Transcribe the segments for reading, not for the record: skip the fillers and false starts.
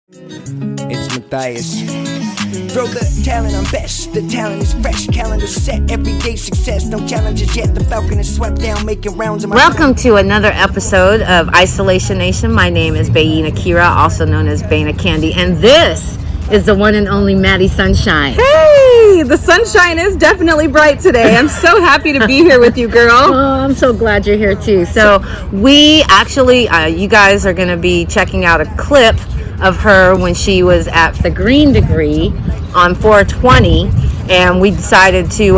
It's Matthias. Throw the talent on best. The talent is fresh. Calendar set. Everyday success. No challenges yet. The Falcon is swept down, making rounds. Welcome to another episode of Isolation Nation. My name is BKUi, also known as Bana Candy, and this is the one and only Maddi Sunshine. Hey, the sunshine is definitely bright today. I'm so happy to be here with you, girl. Oh, I'm so glad you're here too. So we actually, you guys are going to be checking out a clip of her when she was at the Green Degree on 420, and we decided to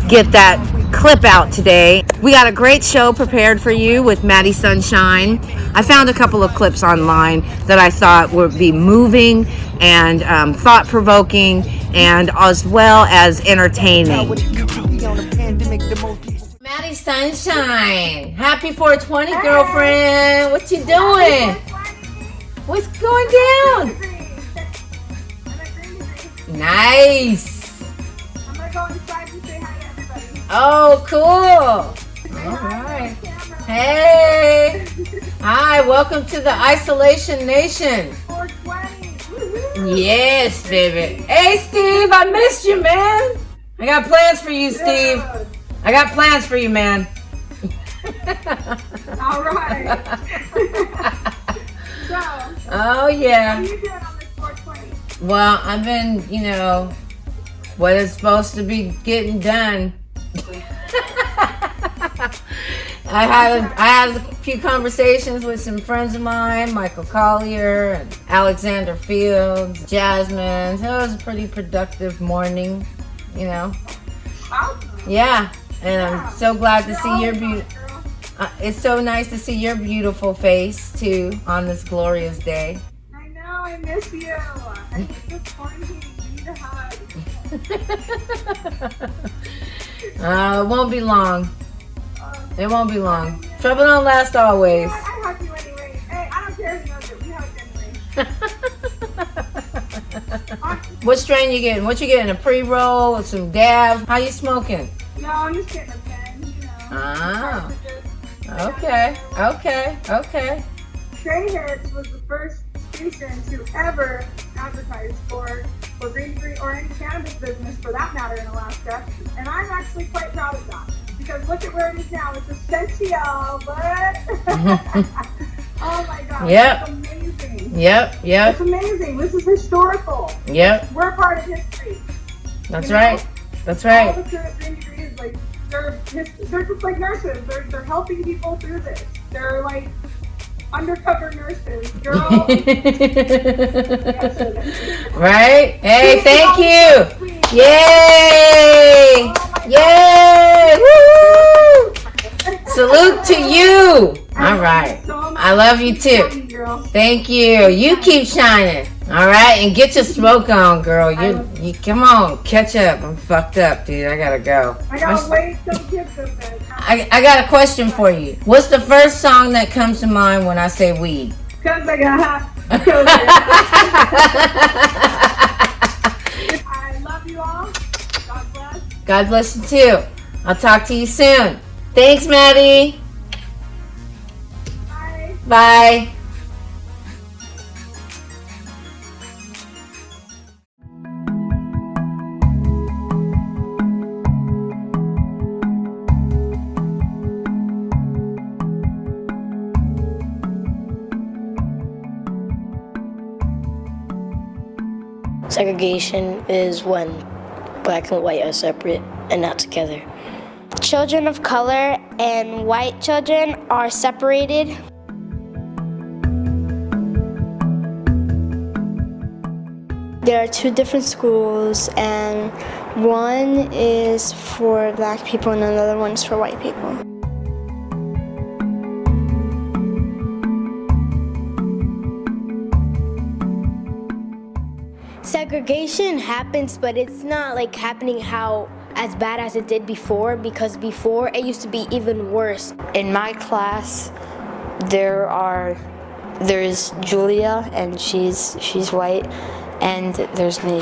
get that clip out today. We got a great show prepared for you with Maddi Sunshine. I found a couple of clips online that I thought would be moving and thought-provoking, and as well as entertaining. Maddi Sunshine, happy 420, girlfriend. What you doing? What's going down? Nice. I'm gonna go inside and say hi to everybody. Oh, cool. All right. Hey. Hi, welcome to the Isolation Nation. 420. Yes, baby. Hey, Steve, I missed you, man. I got plans for you, Steve. I got plans for you, man. All right. So, Oh, yeah. what are you doing on this 420? Well, I've been, what is supposed to be getting done. I had a few conversations with some friends of mine, Michael Collier and Alexander Fields, Jasmine. So it was a pretty productive morning, Awesome. Yeah, and I'm so glad to see your beautiful. it's so nice to see your beautiful face too on this glorious day. I know, I miss you. I miss this quarantine. We need a hug. It won't be long. It won't be long. Trouble don't last always. I hug you anyway. Hey, I don't care if you know that. We hug anyway. What strain you getting? What you getting? A pre-roll or some dabs? How you smoking? No, I'm just getting a pen, Ah. Okay. Stray Hits was the first station to ever advertise for Green Degree or any cannabis business for that matter in Alaska, and I'm actually quite proud of that because look at where it is now. It's essential, but oh my God, Yep. it's amazing. Yep. It's amazing. This is historical. Yep. We're part of history. That's You know? right. That's All right. the kids at Green Degree is like they're just like nurses. They're helping people through this. They're like undercover nurses, girls. Right? Hey, thank you. Yay! Yay! Woo! Salute to you. All right. I love you too. Thank you. You keep shining. All right, and get your smoke on, girl. You come on, catch up. I'm fucked up, dude. I gotta go. I gotta wait till kids go to bed. I got a question for you. What's the first song that comes to mind when I say weed? Cause I got COVID. I love you all. God bless. God bless you too. I'll talk to you soon. Thanks, Maddi. Bye. Bye. Segregation is when black and white are separate and not together. Children of color and white children are separated. There are two different schools, and one is for black people and another one is for white people. Segregation happens, but it's not like happening as bad as it did before, because before it used to be even worse. In my class, there's Julia, and she's white, and there's me.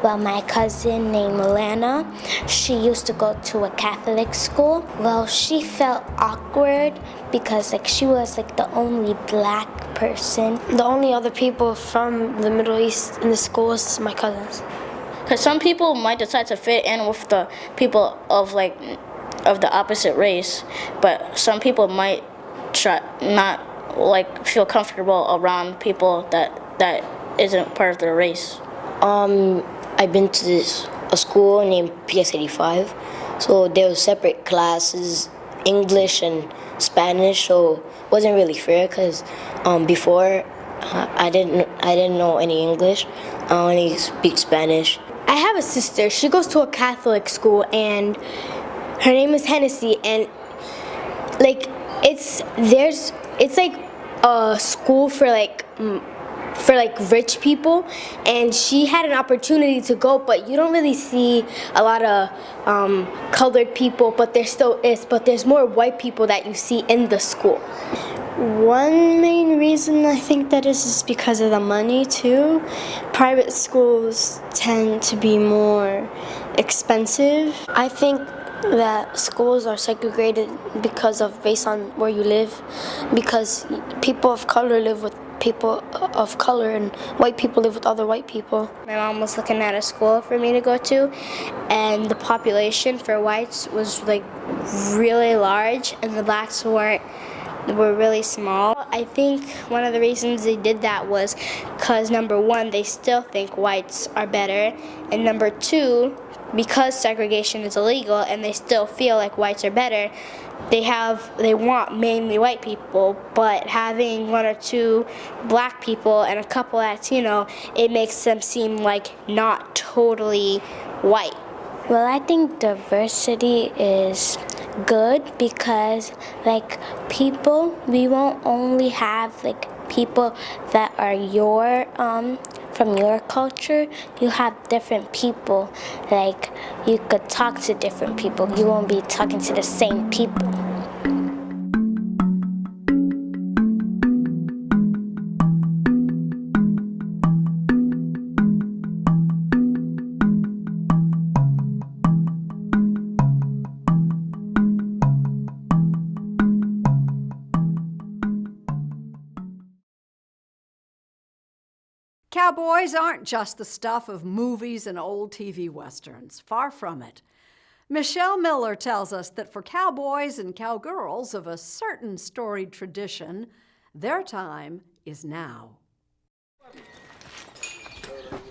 Well, my cousin named Lana, she used to go to a Catholic school. Well, she felt awkward because she was the only black person. The only other people from the Middle East in the school is my cousins. Because some people might decide to fit in with the people of the opposite race, but some people might try not feel comfortable around people that isn't part of their race. I've been to a school named PS85, so there were separate classes, English and Spanish, so it wasn't really fair because before I didn't know any English. I only speak Spanish. I have a sister. She goes to a Catholic school, and her name is Hennessy. And it's like a school for rich people, and she had an opportunity to go, but you don't really see a lot of colored people. But there still is. But there's more white people that you see in the school. One main reason I think that is because of the money too. Private schools tend to be more expensive. I think that schools are segregated because of based on where you live, because people of color live with people of color and white people live with other white people. My mom was looking at a school for me to go to, and the population for whites was really large and the blacks were really small. I think one of the reasons they did that was because number one, they still think whites are better, and number two, because segregation is illegal and they still feel like whites are better, they want mainly white people, but having one or two black people and a couple Latino, it makes them seem like not totally white. Well, I think diversity is good because, we won't only have, people that are from your culture. You have different people. You could talk to different people. You won't be talking to the same people. Cowboys aren't just the stuff of movies and old TV westerns. Far from it. Michelle Miller tells us that for cowboys and cowgirls of a certain storied tradition, their time is now.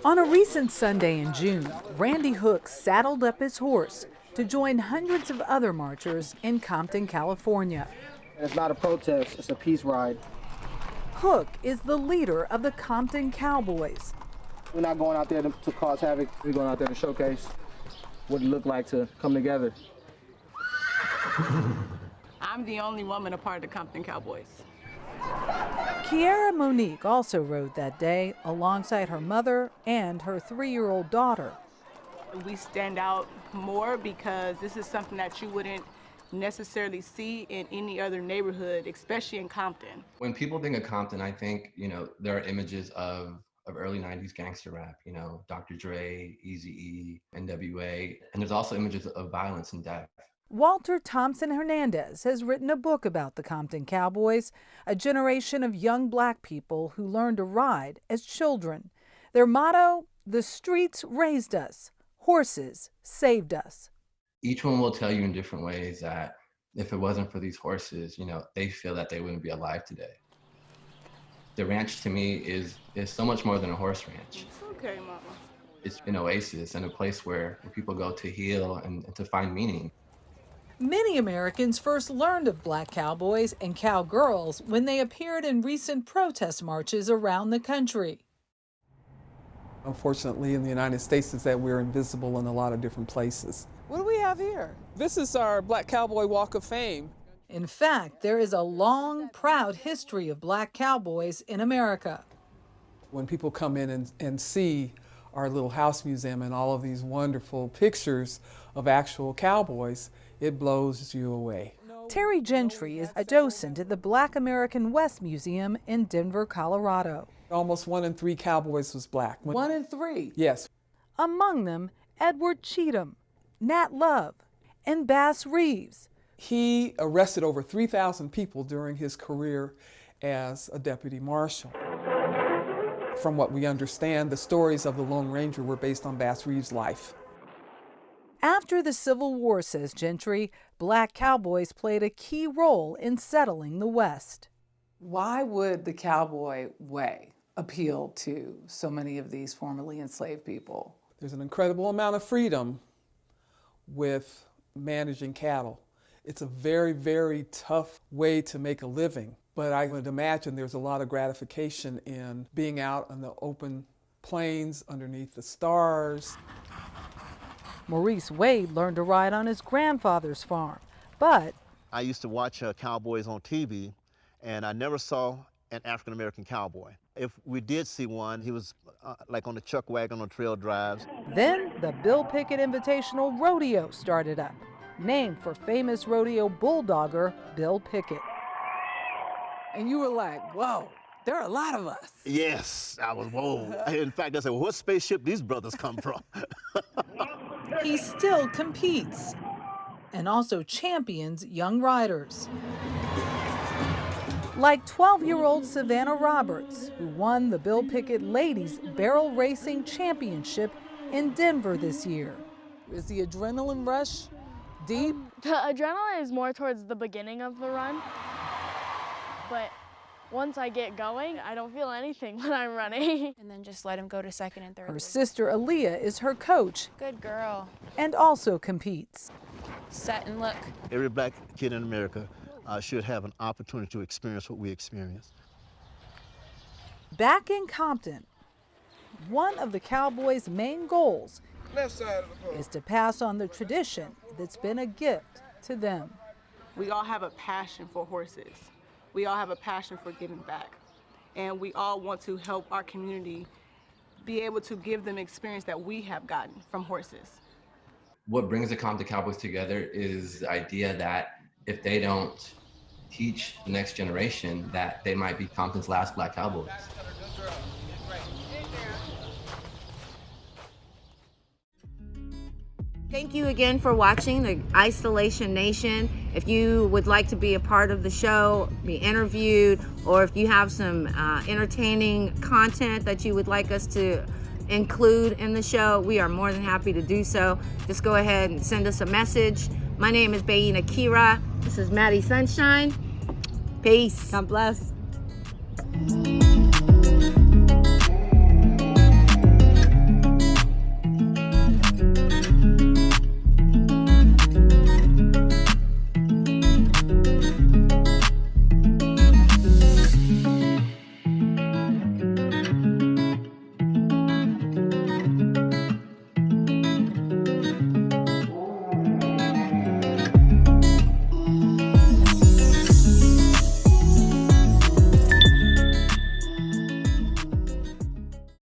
On a recent Sunday in June, Randy Hook saddled up his horse to join hundreds of other marchers in Compton, California. It's not a protest, it's a peace ride. Hook is the leader of the Compton Cowboys. We're not going out there to cause havoc. We're going out there to showcase what it looked like to come together. I'm the only woman a part of the Compton Cowboys. Kiara Monique also rode that day alongside her mother and her 3-year-old daughter. We stand out more because this is something that you wouldn't necessarily see in any other neighborhood, especially in Compton. When people think of Compton, I think, there are images of early 90s gangster rap, Dr. Dre, Eazy-E, NWA, and there's also images of violence and death. Walter Thompson Hernandez has written a book about the Compton Cowboys, a generation of young black people who learned to ride as children. Their motto, "The streets raised us, horses saved us." Each one will tell you in different ways that if it wasn't for these horses, they feel that they wouldn't be alive today. The ranch to me is so much more than a horse ranch. Okay, Mama. It's an oasis and a place where people go to heal and to find meaning. Many Americans first learned of black cowboys and cowgirls when they appeared in recent protest marches around the country. Unfortunately, in the United States, is that we're invisible in a lot of different places. What do we have here? This is our Black Cowboy Walk of Fame. In fact, there is a long, proud history of black cowboys in America. When people come in and see our little house museum and all of these wonderful pictures of actual cowboys, it blows you away. Terry Gentry is a docent at the Black American West Museum in Denver, Colorado. Almost 1 in 3 cowboys was black. 1 in 3? Yes. Among them, Edward Cheatham, Nat Love, and Bass Reeves. He arrested over 3,000 people during his career, as a deputy marshal. From what we understand, the stories of the Lone Ranger were based on Bass Reeves' life. After the Civil War, says Gentry, black cowboys played a key role in settling the West. Why would the cowboy way appeal to so many of these formerly enslaved people? There's an incredible amount of freedom with managing cattle. It's a very, very tough way to make a living, but I would imagine there's a lot of gratification in being out on the open plains underneath the stars. Maurice Wade learned to ride on his grandfather's farm, but I used to watch cowboys on TV, and I never saw an African-American cowboy. If we did see one, he was like on the chuck wagon on trail drives. Then the Bill Pickett Invitational Rodeo started up, named for famous rodeo bulldogger Bill Pickett. And you were like, whoa, there are a lot of us. Yes, I was, whoa. In fact, I said, well, what spaceship these brothers come from? He still competes and also champions young riders. Like 12-year-old Savannah Roberts, who won the Bill Pickett Ladies Barrel Racing Championship in Denver this year. Is the adrenaline rush deep? The adrenaline is more towards the beginning of the run, but once I get going, I don't feel anything when I'm running. And then just let him go to second and third. Her sister Aaliyah is her coach. Good girl. And also competes. Set and look. Every black kid in America should have an opportunity to experience what we experience. Back in Compton, one of the Cowboys' main goals is to pass on the tradition that's been a gift to them. We all have a passion for horses. We all have a passion for giving back. And we all want to help our community be able to give them experience that we have gotten from horses. What brings the Compton Cowboys together is the idea that if they don't teach the next generation, that they might be Compton's last black cowboys. Thank you again for watching the Isolation Nation. If you would like to be a part of the show, be interviewed, or if you have some entertaining content that you would like us to include in the show, we are more than happy to do so. Just go ahead and send us a message. My name is BKUi. This is Maddi Sunshine. Peace. God bless.